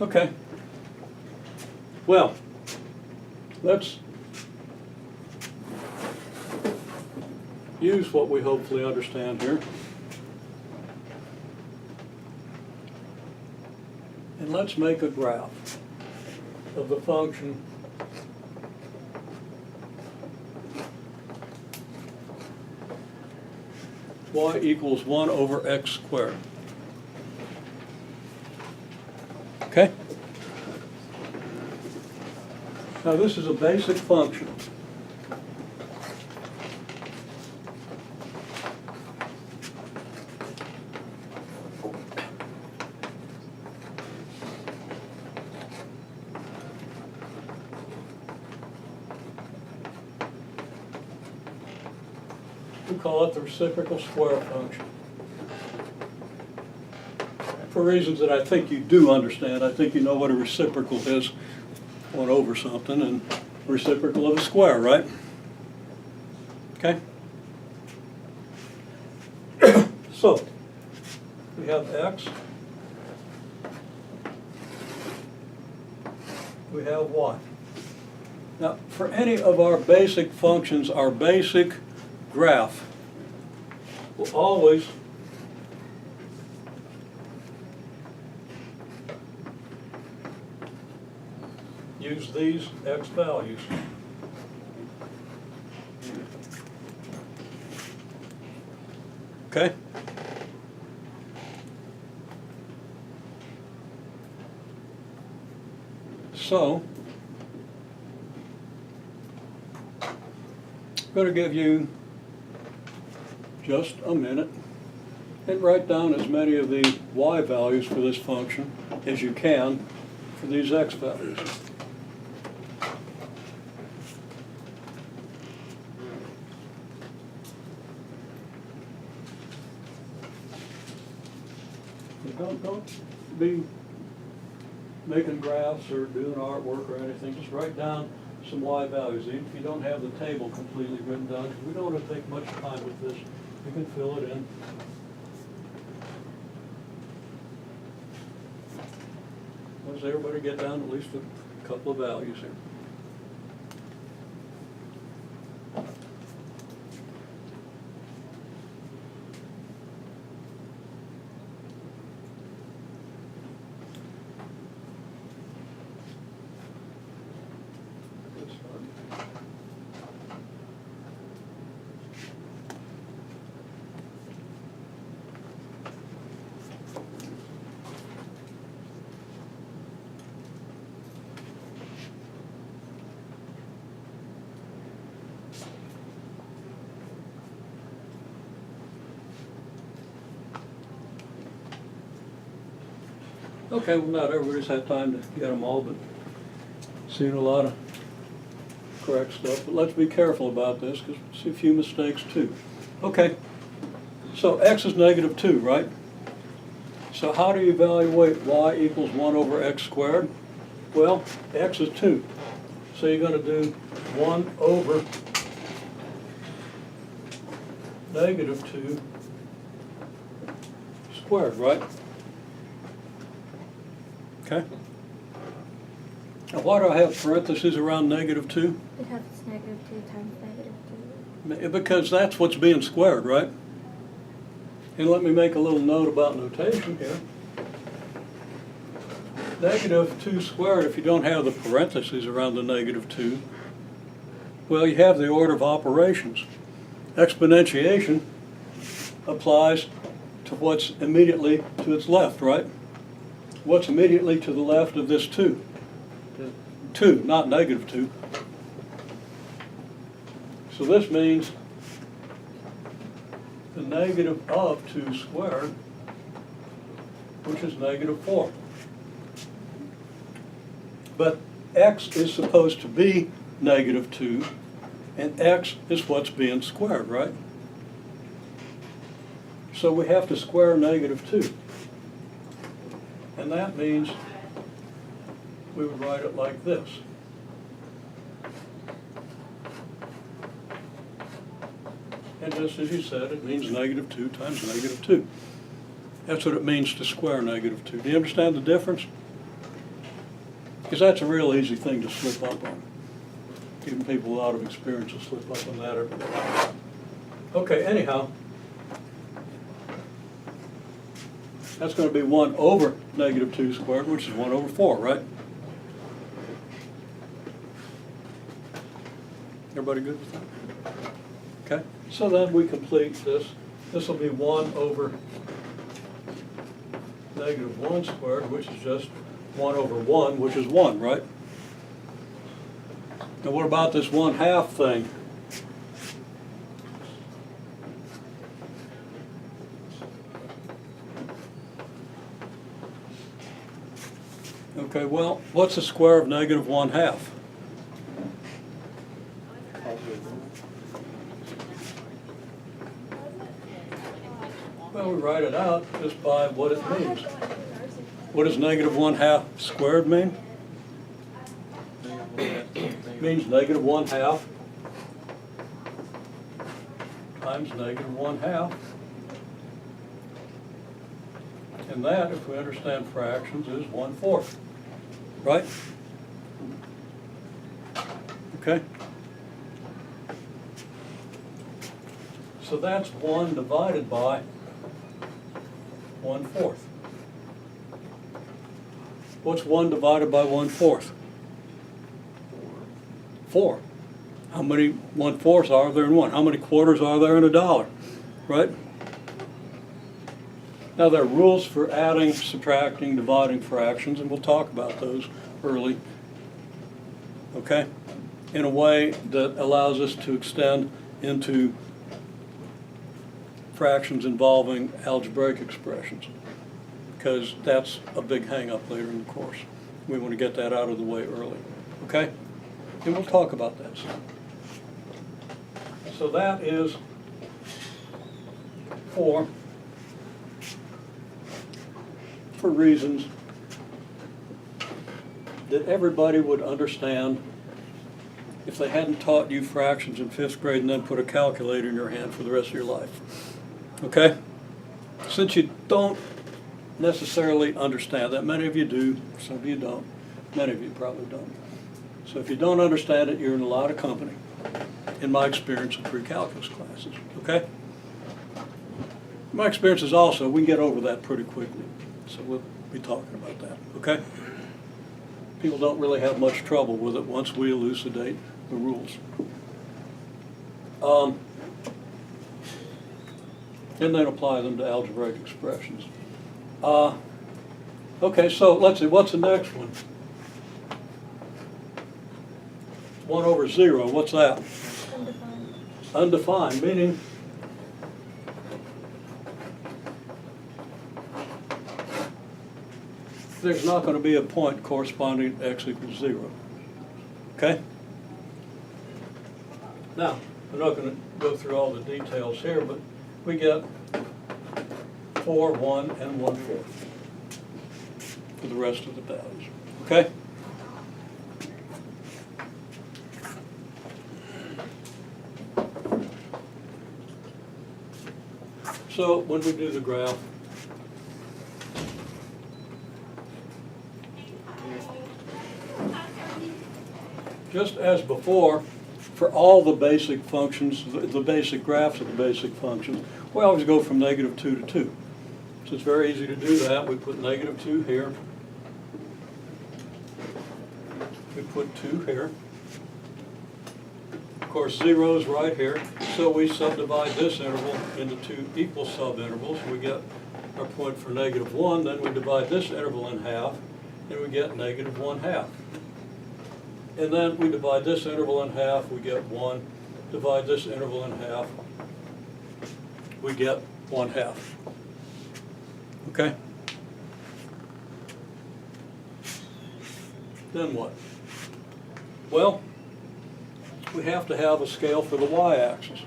Okay. Well, let's use what we hopefully understand here. And let's make a graph of the function y equals 1 over x squared. Okay? Now this is a basic function. We call it the reciprocal square function. For reasons that I think you do understand. I think you know what a reciprocal is. 1 over something, and reciprocal of a square, right? Okay? So, we have x, we have y. Now, for any of our basic functions, our basic graph will always use these x values. Okay? So, I'm going to give you just a minute and write down as many of the y values for this function as you can for these x values. Don't be making graphs or doing artwork or anything. Just write down some y values. Even if you don't have the table completely written down, because we don't want to take much time with this. You can fill it in. Does everybody get down at least a couple of values here? Okay, well, not everybody's had time to get them all, but seen a lot of correct stuff. But let's be careful about this, because we see a few mistakes too. Okay, so x is -2, right? So how do you evaluate y equals 1 over x squared? Well, x is 2. So you're going to do 1 over -2 squared, right? Okay. Now why do I have parentheses around -2? Because it's -2 times -2. Because that's what's being squared, right? And let me make a little note about notation here. -2 squared, if you don't have the parentheses around the -2, well, you have the order of operations. Exponentiation applies to what's immediately to its left, right? What's immediately to the left of this 2? 2, not -2. So this means the negative of 2 squared, which is -4. But x is supposed to be -2, and x is what's being squared, right? So we have to square -2. And that means we would write it like this. And just as you said, it means -2 times -2. That's what it means to square -2. Do you understand the difference? Because that's a real easy thing to slip up on. Even people with a lot of experience will slip up on that every day. Okay, anyhow, that's going to be 1 over negative 2 squared, which is 1 over 4, right? Everybody good with that? Okay, so then we complete this. This will be 1 over negative 1 squared, which is just 1 over 1, which is 1, right? Now what about this 1/2 thing? Okay, well, what's the square of negative 1/2? Well, we write it out just by what it means. What does negative 1/2 squared mean? It means negative 1/2 times negative 1/2. And that, if we understand fractions, is 1/4, right? Okay? So that's 1 divided by 1/4. What's 1 divided by 1/4? 4. How many 1/4s are there in 1? How many quarters are there in a dollar? Right? Now there are rules for adding, subtracting, dividing fractions, and we'll talk about those early. Okay? In a way that allows us to extend into fractions involving algebraic expressions, because that's a big hang-up later in the course. We want to get that out of the way early. Okay? And we'll talk about that soon. So that is 4 for reasons that everybody would understand if they hadn't taught you fractions in 5th grade and then put a calculator in your hand for the rest of your life. Okay? Since you don't necessarily understand that, many of you do, some of you don't, many of you probably don't. So if you don't understand it, you're in a lot of company, in my experience in pre-calculus classes, okay? My experience is also, we can get over that pretty quickly, so we'll be talking about that, okay? People don't really have much trouble with it once we elucidate the rules. And then apply them to algebraic expressions. Okay, so let's see, what's the next one? 1 over 0, what's that? Undefined. Undefined, meaning there's not going to be a point corresponding to x equals 0. Okay? Now, we're not going to go through all the details here, but we get 4, 1, and 1/4 for the rest of the values. Okay? So when we do the graph, just as before, for all the basic functions, the basic graphs of the basic functions, we always go from -2 to 2. So it's very easy to do that. We put -2 here. We put 2 here. Of course, 0 is right here. So we subdivide this interval into 2 equal subintervals. We get our point for -1. Then we divide this interval in half, and we get -1/2. And then we divide this interval in half, we get 1. Divide this interval in half, we get 1/2. Okay? Then what? Well, we have to have a scale for the y-axis.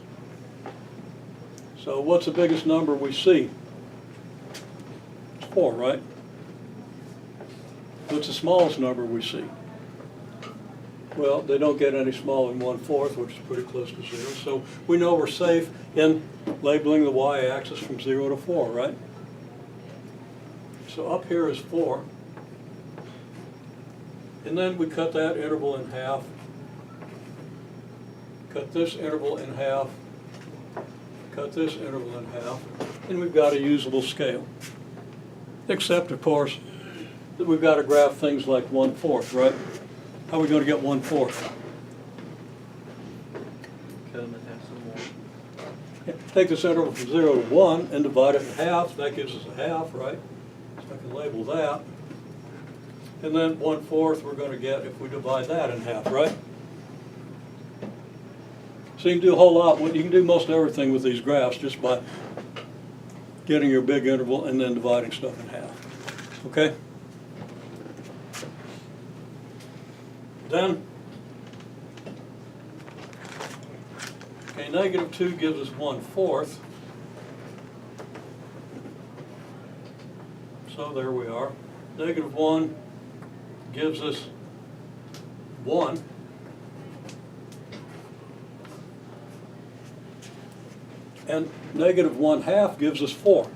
So what's the biggest number we see? It's 4, right? What's the smallest number we see? Well, they don't get any smaller than 1/4, which is pretty close to 0. So we know we're safe in labeling the y-axis from 0 to 4, right? So up here is 4. And then we cut that interval in half, cut this interval in half, cut this interval in half, and we've got a usable scale. Except, of course, that we've got to graph things like 1/4, right? How are we going to get 1/4? Cut them in half some more. Take this interval from 0 to 1 and divide it in half. That gives us a half, right? So I can label that. And then 1/4 we're going to get if we divide that in half, right? So you can do a whole lot. You can do most everything with these graphs just by getting your big interval and then dividing stuff in half. Okay? Then, okay, -2 gives us 1/4. So there we are. -1 gives us 1. And -1/2 gives us 4.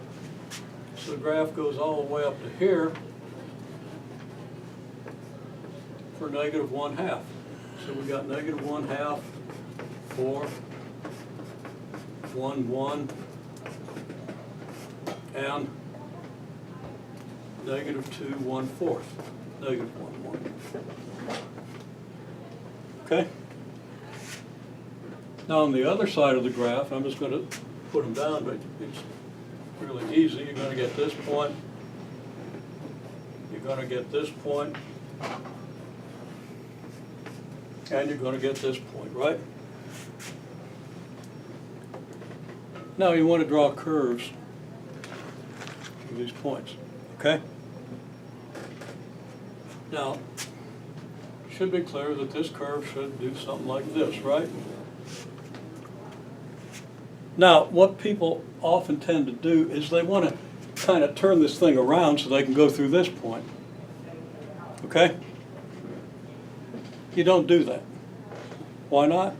So the graph goes all the way up to here for -1/2. So we got -1/2, 4, 1, 1, and -2, 1/4, -1, 1. Okay? Now on the other side of the graph, I'm just going to put them down, but it's really easy. You're going to get this point, you're going to get this point, and you're going to get this point, right? Now you want to draw curves to these points, okay? Now, it should be clear that this curve should do something like this, right? Now, what people often tend to do is they want to kind of turn this thing around so they can go through this point, okay? You don't do that. Why not?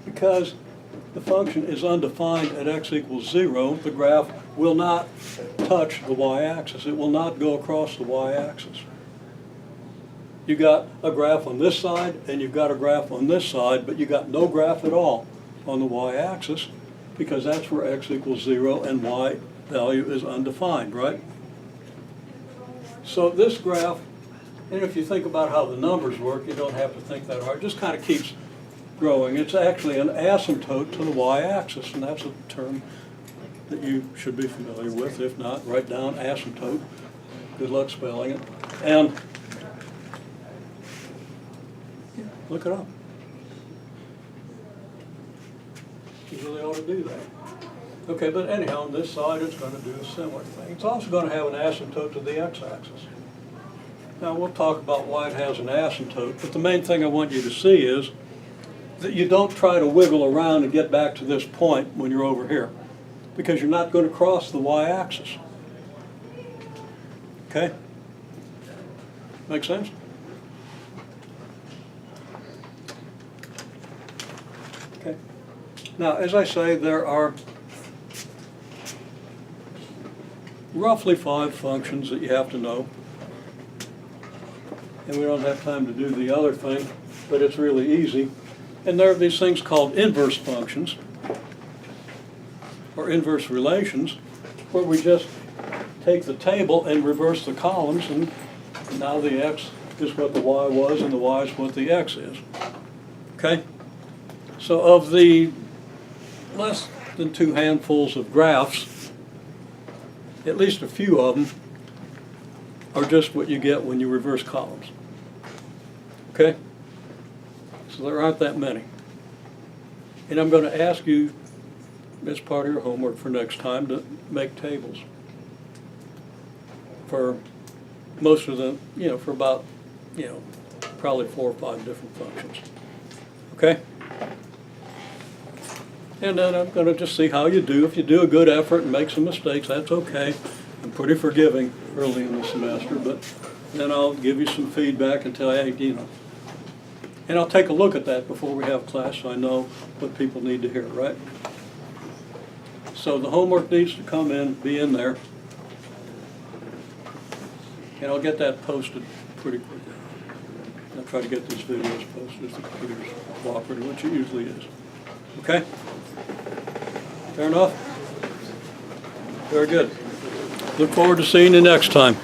Because the function is undefined at x equals 0. The graph will not touch the y-axis. It will not go across the y-axis. You got a graph on this side and you've got a graph on this side, but you got no graph at all on the y-axis because that's where x equals 0 and y value is undefined, right? So this graph, and if you think about how the numbers work, you don't have to think that hard. It just kind of keeps growing. It's actually an asymptote to the y-axis, and that's a term that you should be familiar with. If not, write down asymptote. Good luck spelling it. And look it up. You really ought to do that. Okay, but anyhow, on this side, it's going to do a similar thing. It's also going to have an asymptote to the x-axis. Now, we'll talk about why it has an asymptote, but the main thing I want you to see is that you don't try to wiggle around and get back to this point when you're over here, because you're not going to cross the y-axis. Okay? Make sense? Okay. Now, as I say, there are roughly 5 functions that you have to know. And we don't have time to do the other thing, but it's really easy. And there are these things called inverse functions, or inverse relations, where we just take the table and reverse the columns, and now the x is what the y was, and the y is what the x is. Okay? So of the less than 2 handfuls of graphs, at least a few of them are just what you get when you reverse columns. Okay? So there aren't that many. And I'm going to ask you, as part of your homework for next time, to make tables for most of them, for about, probably 4 or 5 different functions. Okay? And then I'm going to just see how you do. If you do a good effort and make some mistakes, that's okay. I'm pretty forgiving early in the semester, but then I'll give you some feedback and tell you, and I'll take a look at that before we have class so I know what people need to hear, right? So the homework needs to be in there. And I'll get that posted pretty quick. I'll try to get these videos posted if the computer's cooperating, which it usually is. Okay? Fair enough? Very good. Look forward to seeing you next time.